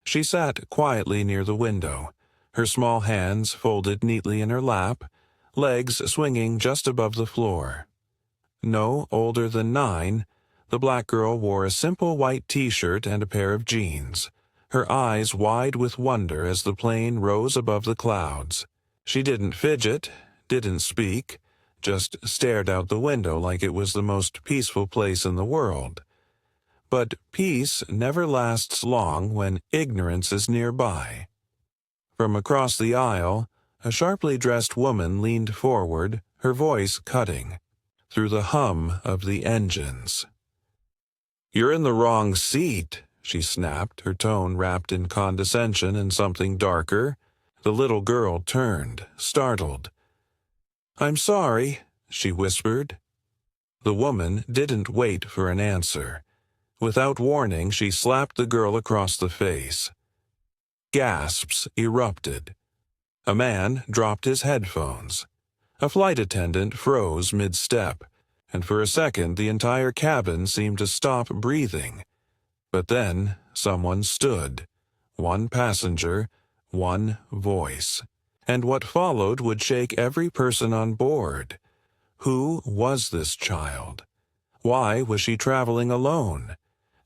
She sat quietly near the window, her small hands folded neatly in her lap, legs swinging just above the floor. No older than 9, the black girl wore a simple white t-shirt and a pair of jeans, her eyes wide with wonder as the plane rose above the clouds. She didn't fidget, didn't speak, just stared out the window like it was the most peaceful place in the world. But peace never lasts long when ignorance is nearby. From across the aisle, a sharply dressed woman leaned forward, her voice cutting through the hum of the engines. "You're in the wrong seat," she snapped, her tone wrapped in condescension and something darker. The little girl turned, startled. "I'm sorry," she whispered. The woman didn't wait for an answer. Without warning, she slapped the girl across the face. Gasps erupted. A man dropped his headphones. A flight attendant froze mid-step, and for a second the entire cabin seemed to stop breathing. But then someone stood. One passenger, one voice. And what followed would shake every person on board. Who was this child? Why was she traveling alone?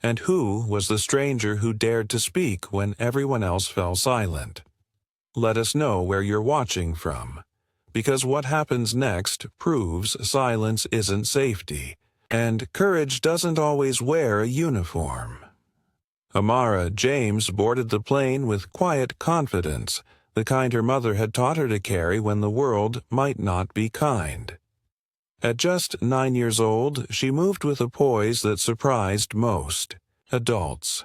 And who was the stranger who dared to speak when everyone else fell silent? Let us know where you're watching from, because what happens next proves silence isn't safety, and courage doesn't always wear a uniform. Amara James boarded the plane with quiet confidence, the kind her mother had taught her to carry when the world might not be kind. At just 9 years old, she moved with a poise that surprised most adults.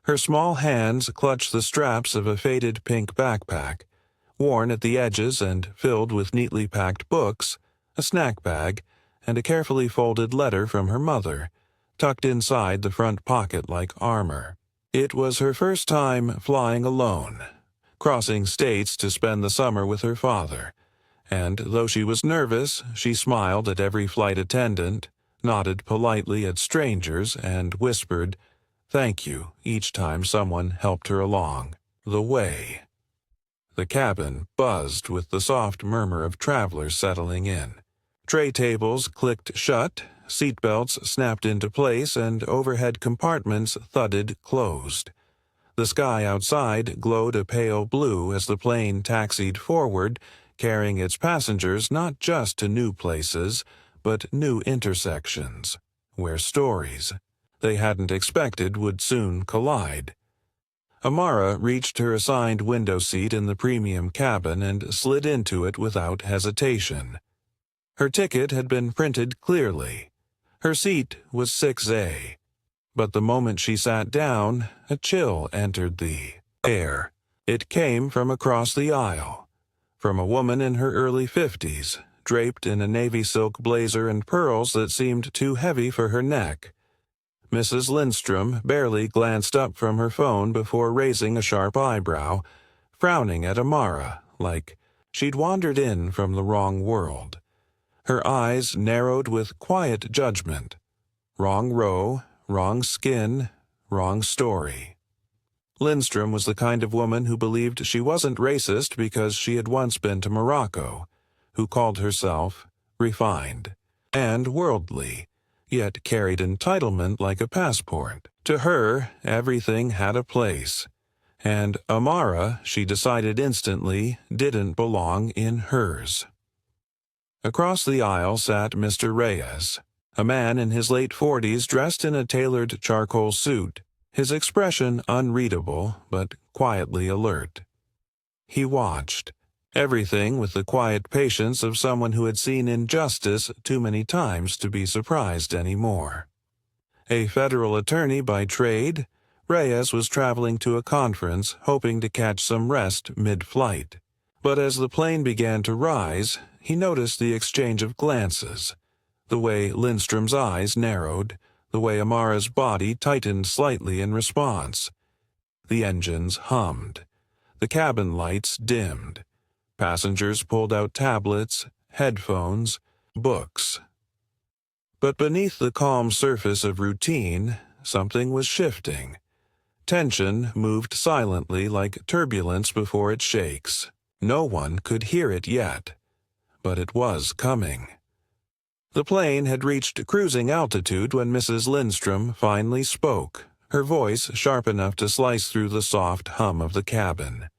Her small hands clutched the straps of a faded pink backpack, worn at the edges and filled with neatly packed books, a snack bag, and a carefully folded letter from her mother, tucked inside the front pocket like armor. It was her first time flying alone, crossing states to spend the summer with her father, and though she was nervous, she smiled at every flight attendant, nodded politely at strangers, and whispered, "Thank you," each time someone helped her along the way. The cabin buzzed with the soft murmur of travelers settling in. Tray tables clicked shut, seatbelts snapped into place, and overhead compartments thudded closed. The sky outside glowed a pale blue as the plane taxied forward, carrying its passengers not just to new places, but new intersections, where stories they hadn't expected would soon collide. Amara reached her assigned window seat in the premium cabin and slid into it without hesitation. Her ticket had been printed clearly. Her seat was 6A. But the moment she sat down, a chill entered the air. It came from across the aisle, from a woman in her early 50s, draped in a navy silk blazer and pearls that seemed too heavy for her neck. Mrs. Lindstrom barely glanced up from her phone before raising a sharp eyebrow, frowning at Amara like she'd wandered in from the wrong world. Her eyes narrowed with quiet judgment. Wrong row, wrong skin, wrong story. Lindstrom was the kind of woman who believed she wasn't racist because she had once been to Morocco, who called herself refined and worldly, yet carried entitlement like a passport. To her, everything had a place, and Amara, she decided instantly, didn't belong in hers. Across the aisle sat Mr. Reyes, a man in his late 40s dressed in a tailored charcoal suit, his expression unreadable but quietly alert. He watched, everything with the quiet patience of someone who had seen injustice too many times to be surprised anymore. A federal attorney by trade, Reyes was traveling to a conference hoping to catch some rest mid-flight. But as the plane began to rise, he noticed the exchange of glances, the way Lindstrom's eyes narrowed, the way Amara's body tightened slightly in response. The engines hummed. The cabin lights dimmed. Passengers pulled out tablets, headphones, books. But beneath the calm surface of routine, something was shifting. tension moved silently like turbulence before it shakes. No one could hear it yet, but it was coming. The plane had reached cruising altitude when Mrs. Lindstrom finally spoke, her voice sharp enough to slice through the soft hum of the cabin.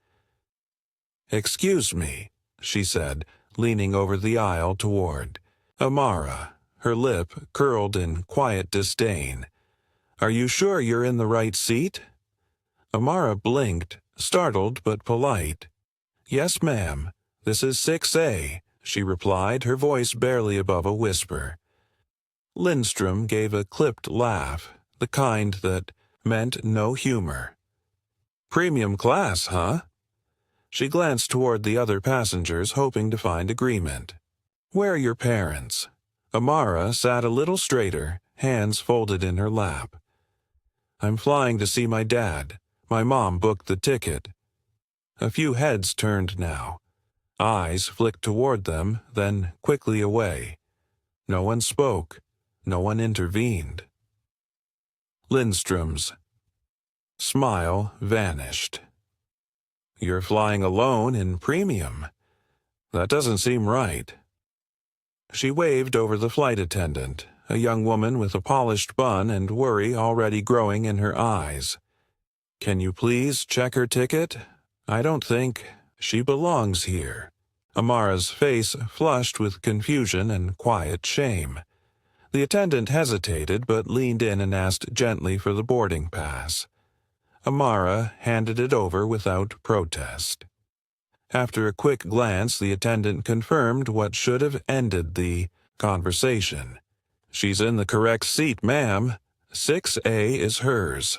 "Excuse me," she said, leaning over the aisle toward Amara, her lip curled in quiet disdain. "Are you sure you're in the right seat?" Amara blinked, startled but polite. "Yes, ma'am. This is 6A, she replied, her voice barely above a whisper. Lindstrom gave a clipped laugh, the kind that meant no humor. "Premium class, huh?" She glanced toward the other passengers, hoping to find agreement. "Where are your parents?" Amara sat a little straighter, hands folded in her lap. "I'm flying to see my dad. My mom booked the ticket." A few heads turned now. Eyes flicked toward them, then quickly away. No one spoke. No one intervened. Lindstrom's smile vanished. "You're flying alone in premium. That doesn't seem right." She waved over the flight attendant, a young woman with a polished bun and worry already growing in her eyes. "Can you please check her ticket? I don't think she belongs here." Amara's face flushed with confusion and quiet shame. The attendant hesitated but leaned in and asked gently for the boarding pass. Amara handed it over without protest. After a quick glance, the attendant confirmed what should have ended the conversation. "She's in the correct seat, ma'am. 6A is hers."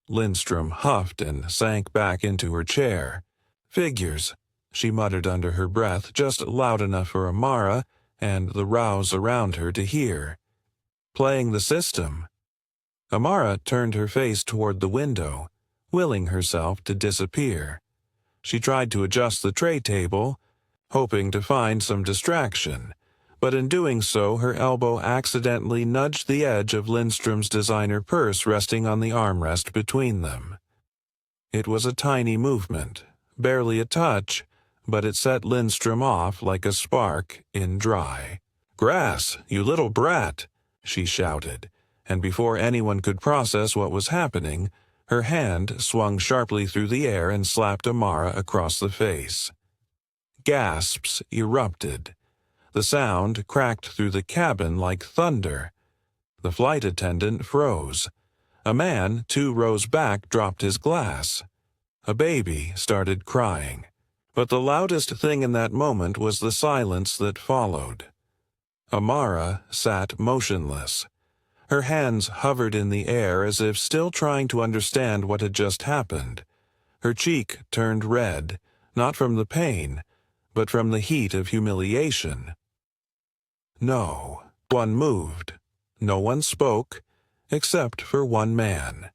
Lindstrom huffed and sank back into her chair. "Figures," she muttered under her breath, just loud enough for Amara and the rows around her to hear. "Playing the system." Amara turned her face toward the window, willing herself to disappear. She tried to adjust the tray table, hoping to find some distraction, but in doing so her elbow accidentally nudged the edge of Lindstrom's designer purse resting on the armrest between them. It was a tiny movement, barely a touch, but it set Lindstrom off like a spark in dry. "Grass, you little brat!" she shouted, and before anyone could process what was happening, her hand swung sharply through the air and slapped Amara across the face. Gasps erupted. The sound cracked through the cabin like thunder. The flight attendant froze. A man 2 rows back dropped his glass. A baby started crying. But the loudest thing in that moment was the silence that followed. Amara sat motionless. Her hands hovered in the air as if still trying to understand what had just happened. Her cheek turned red, not from the pain, but from the heat of humiliation. No one moved. No one spoke, except for one man.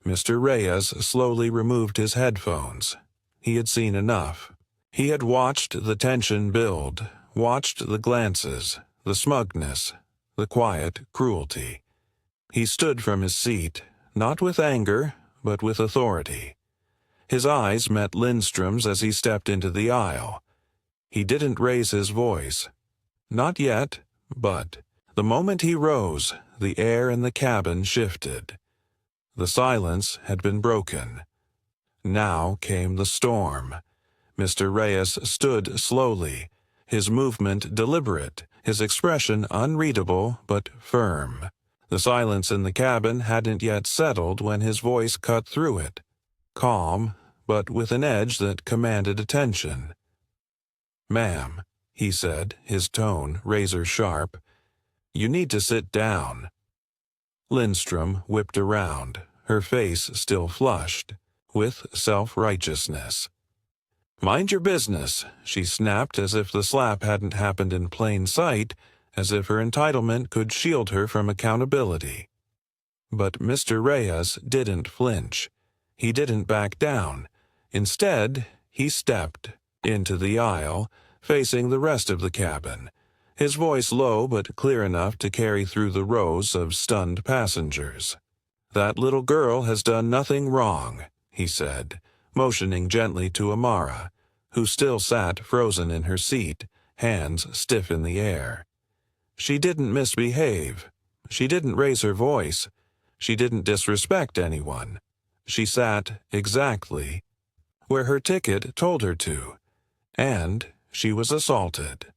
Mr. Reyes slowly removed his headphones. He had seen enough. He had watched the tension build, watched the glances, the smugness, the quiet cruelty. He stood from his seat, not with anger, but with authority. His eyes met Lindstrom's as he stepped into the aisle. He didn't raise his voice. Not yet, but the moment he rose, the air in the cabin shifted. The silence had been broken. Now came the storm. Mr. Reyes stood slowly, his movement deliberate, his expression unreadable but firm. The silence in the cabin hadn't yet settled when his voice cut through it, calm, but with an edge that commanded attention. "Ma'am," he said, his tone razor-sharp, "you need to sit down." Lindstrom whipped around, her face still flushed, with self-righteousness. "Mind your business," she snapped as if the slap hadn't happened in plain sight, as if her entitlement could shield her from accountability. But Mr. Reyes didn't flinch. He didn't back down. Instead, he stepped into the aisle, facing the rest of the cabin, his voice low but clear enough to carry through the rows of stunned passengers. "That little girl has done nothing wrong," he said, motioning gently to Amara, who still sat frozen in her seat, hands stiff in the air. "She didn't misbehave. She didn't raise her voice. She didn't disrespect anyone. She sat exactly where her ticket told her to, and she was assaulted."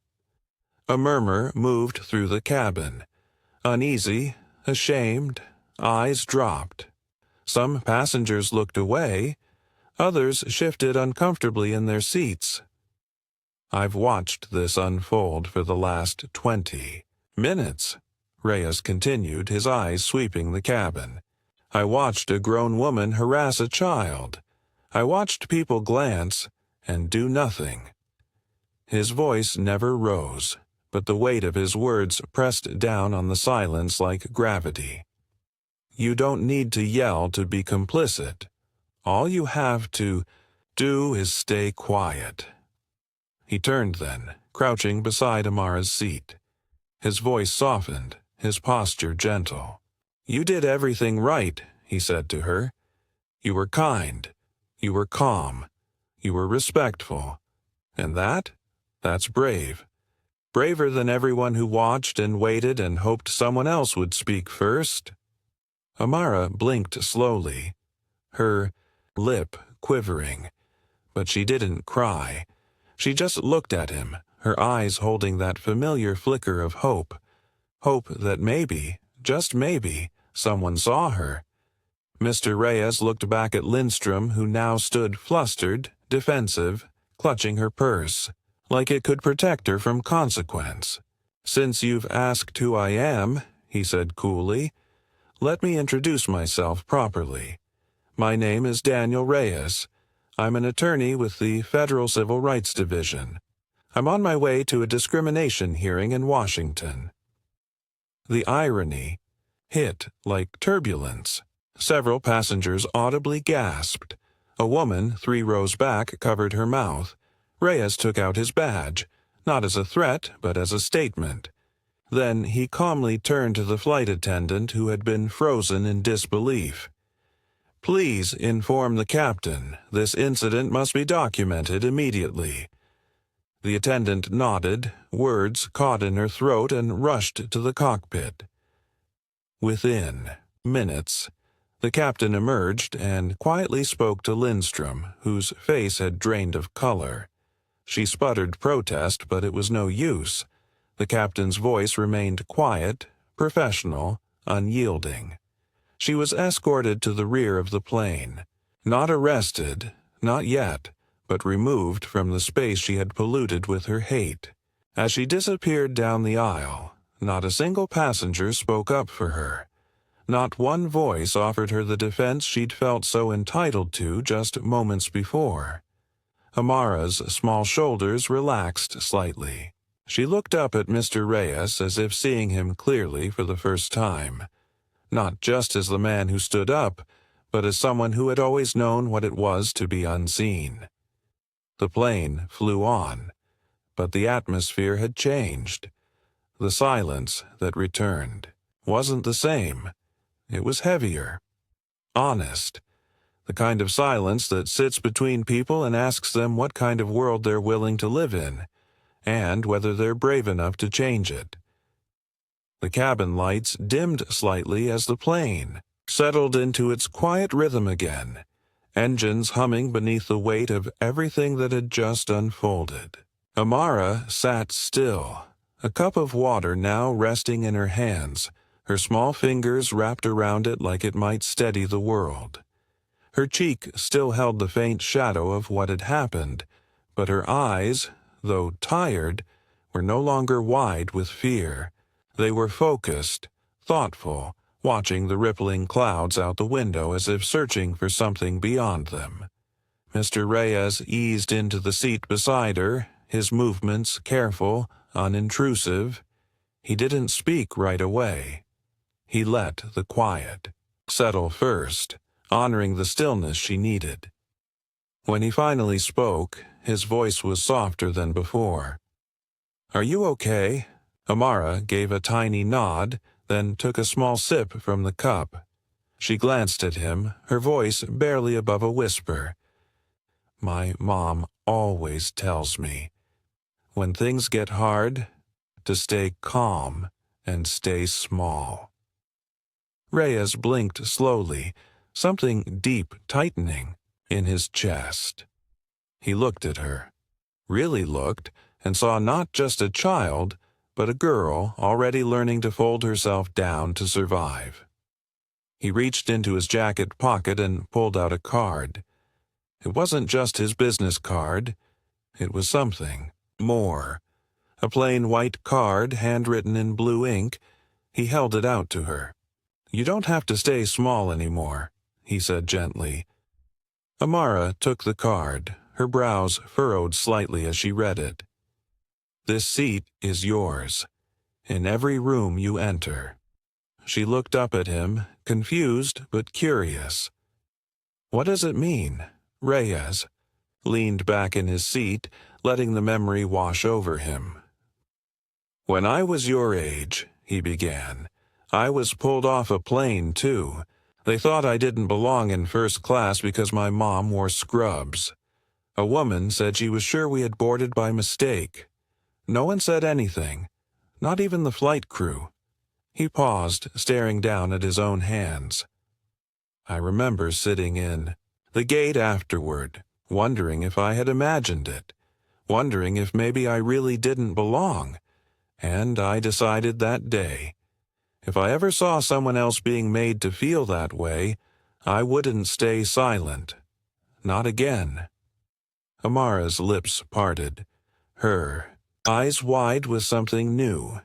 A murmur moved through the cabin. Uneasy, ashamed, eyes dropped. Some passengers looked away, others shifted uncomfortably in their seats. "I've watched this unfold for the last 20 minutes," Reyes continued, his eyes sweeping the cabin. "I watched a grown woman harass a child. I watched people glance and do nothing." His voice never rose, but the weight of his words pressed down on the silence like gravity. "You don't need to yell to be complicit. All you have to do is stay quiet." He turned then, crouching beside Amara's seat. His voice softened, his posture gentle. "You did everything right," he said to her. "You were kind. You were calm. You were respectful. And that's brave. Braver than everyone who watched and waited and hoped someone else would speak first." Amara blinked slowly, her lip quivering, but she didn't cry. She just looked at him, her eyes holding that familiar flicker of hope that maybe, just maybe, someone saw her. Mr. Reyes looked back at Lindstrom, who now stood flustered, defensive, clutching her purse, like it could protect her from consequence. "Since you've asked who I am," he said coolly, "let me introduce myself properly. My name is Daniel Reyes. I'm an attorney with the Federal Civil Rights Division. I'm on my way to a discrimination hearing in Washington." The irony hit like turbulence. Several passengers audibly gasped. A woman 3 rows back covered her mouth. Reyes took out his badge, not as a threat, but as a statement. Then he calmly turned to the flight attendant who had been frozen in disbelief. "Please inform the captain. This incident must be documented immediately." The attendant nodded, words caught in her throat and rushed to the cockpit. Within minutes, the captain emerged and quietly spoke to Lindstrom, whose face had drained of color. She sputtered protest, but it was no use. The captain's voice remained quiet, professional, unyielding. She was escorted to the rear of the plane. Not arrested, not yet, but removed from the space she had polluted with her hate. As she disappeared down the aisle, not a single passenger spoke up for her. Not one voice offered her the defense she'd felt so entitled to just moments before. Amara's small shoulders relaxed slightly. She looked up at Mr. Reyes as if seeing him clearly for the first time. Not just as the man who stood up, but as someone who had always known what it was to be unseen. The plane flew on, but the atmosphere had changed. The silence that returned wasn't the same. It was heavier, honest, the kind of silence that sits between people and asks them what kind of world they're willing to live in, and whether they're brave enough to change it. The cabin lights dimmed slightly as the plane settled into its quiet rhythm again, engines humming beneath the weight of everything that had just unfolded. Amara sat still, a cup of water now resting in her hands, her small fingers wrapped around it like it might steady the world. Her cheek still held the faint shadow of what had happened, but her eyes, though tired, were no longer wide with fear. They were focused, thoughtful, watching the rippling clouds out the window as if searching for something beyond them. Mr. Reyes eased into the seat beside her, his movements careful, unintrusive. He didn't speak right away. He let the quiet settle first, honoring the stillness she needed. When he finally spoke, his voice was softer than before. "Are you okay?" Amara gave a tiny nod, then took a small sip from the cup. She glanced at him, her voice barely above a whisper. "My mom always tells me, when things get hard, to stay calm and stay small." Reyes blinked slowly, something deep tightening in his chest. He looked at her, really looked, and saw not just a child, but a girl already learning to fold herself down to survive. He reached into his jacket pocket and pulled out a card. It wasn't just his business card. It was something more. A plain white card handwritten in blue ink. He held it out to her. "You don't have to stay small anymore," he said gently. Amara took the card, her brows furrowed slightly as she read it. "This seat is yours, in every room you enter." She looked up at him, confused but curious. "What does it mean?" Reyes leaned back in his seat, letting the memory wash over him. "When I was your age," he began, "I was pulled off a plane, too. They thought I didn't belong in first class because my mom wore scrubs. A woman said she was sure we had boarded by mistake. No one said anything, not even the flight crew." He paused, staring down at his own hands. "I remember sitting in the gate afterward, wondering if I had imagined it, wondering if maybe I really didn't belong. And I decided that day, if I ever saw someone else being made to feel that way, I wouldn't stay silent. Not again." Amara's lips parted, her eyes wide with something new.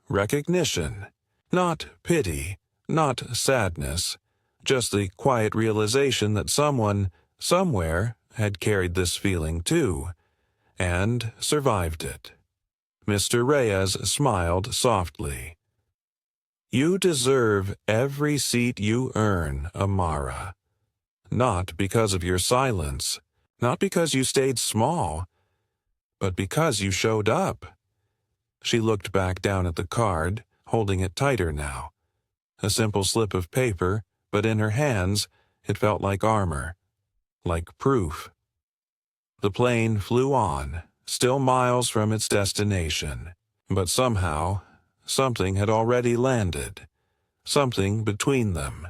Recognition. Not pity, not sadness, just the quiet realization that someone, somewhere, had carried this feeling too, and survived it. Mr. Reyes smiled softly. "You deserve every seat you earn, Amara. Not because of your silence, not because you stayed small, but because you showed up." She looked back down at the card, holding it tighter now. A simple slip of paper, but in her hands, it felt like armor, like proof. The plane flew on, still miles from its destination, but somehow, something had already landed. Something between them,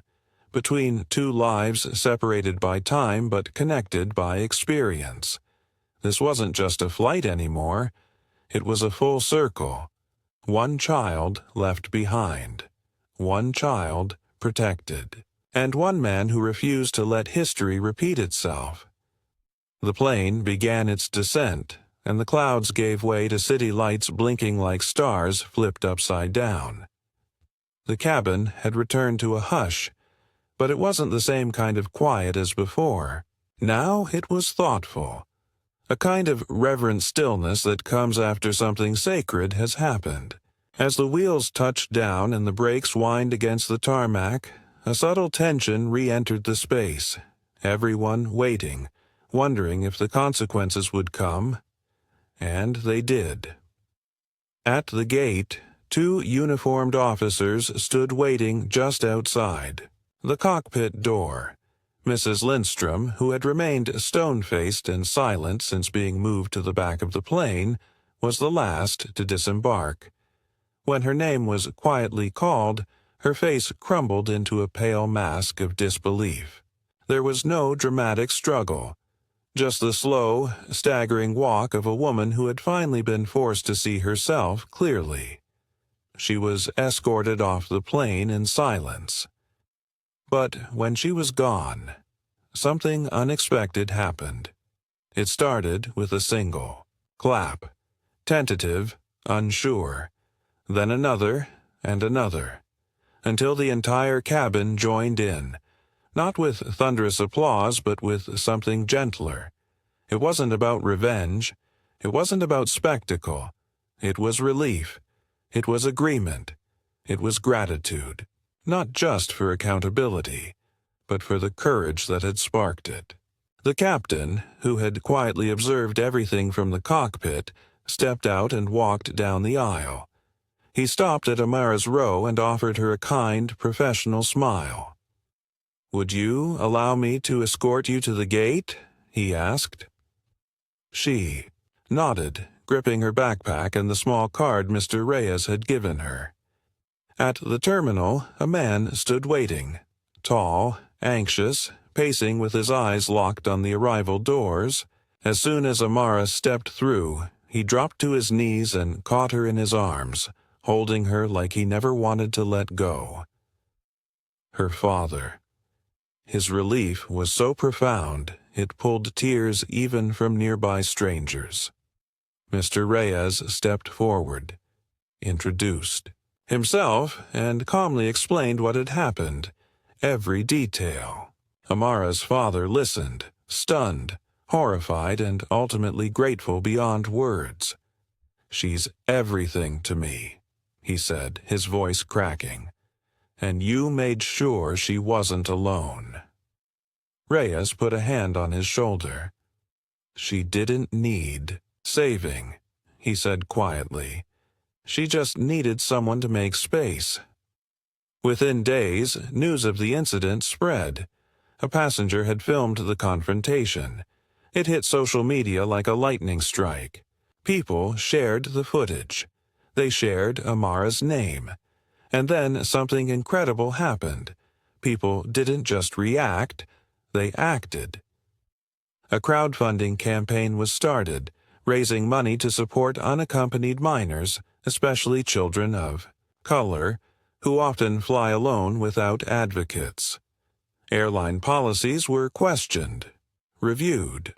between two lives separated by time but connected by experience. This wasn't just a flight anymore. It was a full circle. One child left behind. One child protected. And one man who refused to let history repeat itself. The plane began its descent, and the clouds gave way to city lights blinking like stars flipped upside down. The cabin had returned to a hush, but it wasn't the same kind of quiet as before. Now it was thoughtful. A kind of reverent stillness that comes after something sacred has happened. As the wheels touched down and the brakes whined against the tarmac, a subtle tension re-entered the space, everyone waiting, wondering if the consequences would come. And they did. At the gate, two uniformed officers stood waiting just outside the cockpit door. Mrs. Lindstrom, who had remained stone-faced and silent since being moved to the back of the plane, was the last to disembark. When her name was quietly called, her face crumbled into a pale mask of disbelief. There was no dramatic struggle, just the slow, staggering walk of a woman who had finally been forced to see herself clearly. She was escorted off the plane in silence. But when she was gone, something unexpected happened. It started with a single clap, tentative, unsure, then another and another, until the entire cabin joined in, not with thunderous applause but with something gentler. It wasn't about revenge. It wasn't about spectacle. It was relief. It was agreement. It was gratitude. Not just for accountability, but for the courage that had sparked it. The captain, who had quietly observed everything from the cockpit, stepped out and walked down the aisle. He stopped at Amara's row and offered her a kind, professional smile. "Would you allow me to escort you to the gate?" he asked. She nodded, gripping her backpack and the small card Mr. Reyes had given her. At the terminal, a man stood waiting, tall, anxious, pacing with his eyes locked on the arrival doors. As soon as Amara stepped through, he dropped to his knees and caught her in his arms, holding her like he never wanted to let go. Her father. His relief was so profound, it pulled tears even from nearby strangers. Mr. Reyes stepped forward, introduced himself, and calmly explained what had happened, every detail. Amara's father listened, stunned, horrified, and ultimately grateful beyond words. "She's everything to me," he said, his voice cracking. "And you made sure she wasn't alone." Reyes put a hand on his shoulder. "She didn't need saving," he said quietly. "She just needed someone to make space." Within days, news of the incident spread. A passenger had filmed the confrontation. It hit social media like a lightning strike. People shared the footage. They shared Amara's name. And then something incredible happened. People didn't just react, they acted. A crowdfunding campaign was started, raising money to support unaccompanied minors, especially children of color, who often fly alone without advocates. Airline policies were questioned, reviewed.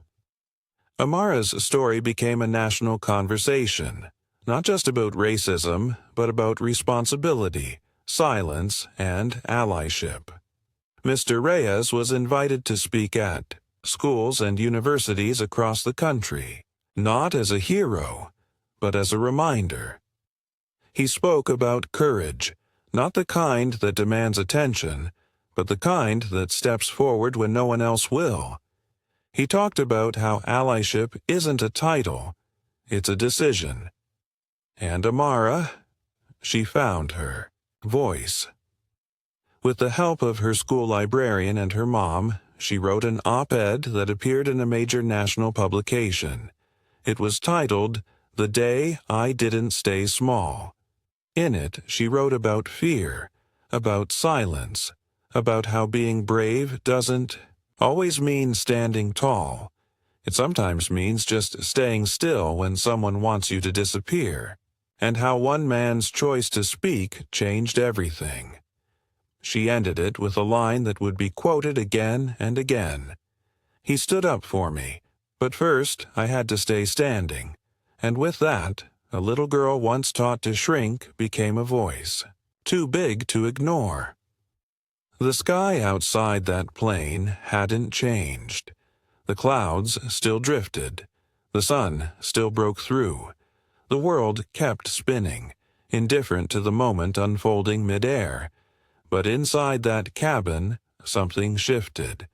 Amara's story became a national conversation, not just about racism, but about responsibility, silence, and allyship. Mr. Reyes was invited to speak at schools and universities across the country, not as a hero, but as a reminder. He spoke about courage, not the kind that demands attention, but the kind that steps forward when no one else will. He talked about how allyship isn't a title, it's a decision. And Amara, she found her voice. With the help of her school librarian and her mom, she wrote an op-ed that appeared in a major national publication. It was titled, "The Day I Didn't Stay Small." In it, she wrote about fear, about silence, about how being brave doesn't always mean standing tall. It sometimes means just staying still when someone wants you to disappear, and how one man's choice to speak changed everything. She ended it with a line that would be quoted again and again. "He stood up for me, but first I had to stay standing." And with that, a little girl once taught to shrink became a voice, too big to ignore. The sky outside that plane hadn't changed. The clouds still drifted. The sun still broke through. The world kept spinning, indifferent to the moment unfolding midair. But inside that cabin, something shifted.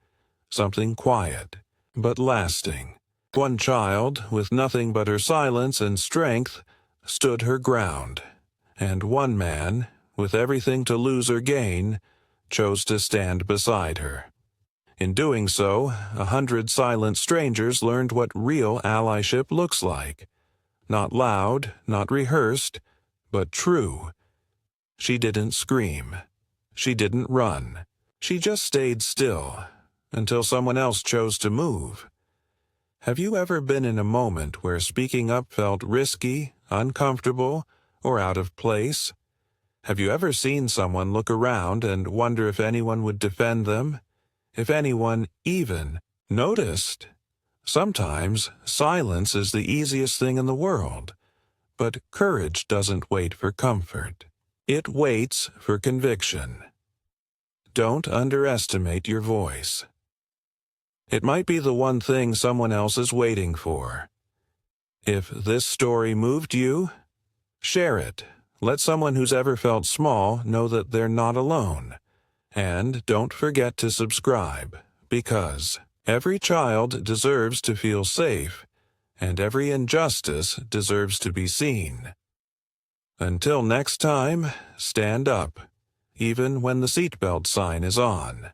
Something quiet, but lasting. One child, with nothing but her silence and strength, stood her ground. And one man, with everything to lose or gain, chose to stand beside her. In doing so, 100 silent strangers learned what real allyship looks like. Not loud, not rehearsed, but true. She didn't scream. She didn't run. She just stayed still, until someone else chose to move. Have you ever been in a moment where speaking up felt risky, uncomfortable, or out of place? Have you ever seen someone look around and wonder if anyone would defend them? If anyone even noticed? Sometimes silence is the easiest thing in the world, but courage doesn't wait for comfort. It waits for conviction. Don't underestimate your voice. It might be the one thing someone else is waiting for. If this story moved you, share it. Let someone who's ever felt small know that they're not alone. And don't forget to subscribe, because every child deserves to feel safe, and every injustice deserves to be seen. Until next time, stand up, even when the seatbelt sign is on.